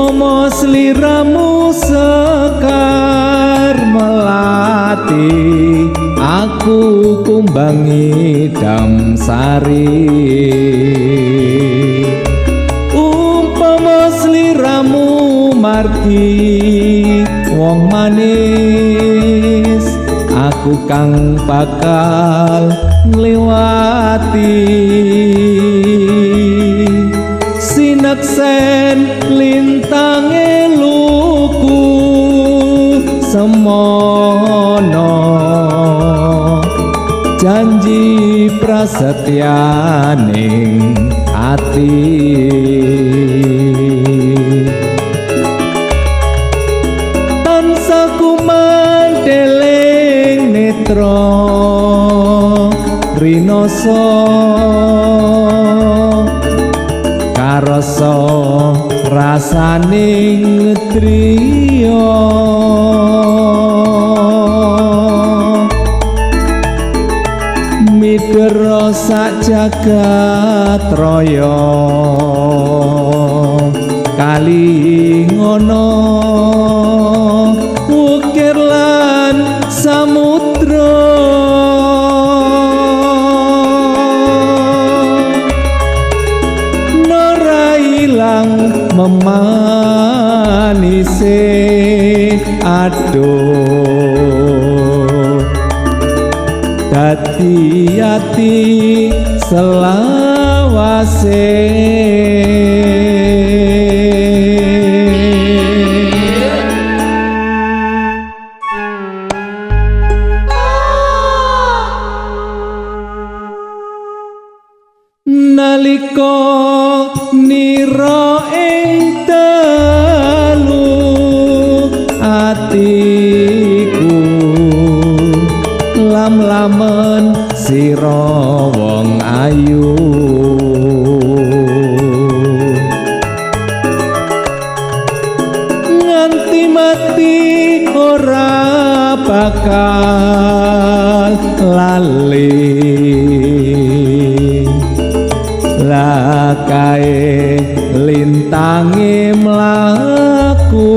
umpama sliramu sekar melati aku kumbangi damsari umpama sliramu margi wong manis aku kang bakal ngliwati sineksen lintange luku semono janji prasetyaning ati tansah kumandeling netra rinoso karasa rasaning triya midera sak jagat raya kali ngono ukir lan samudra nora ilang memanise aduh dadi ati selawase nalika nira ing dalu atiku lam-lamen sira wong ayu nganti mati ora bakal lali lakae lintange mlaku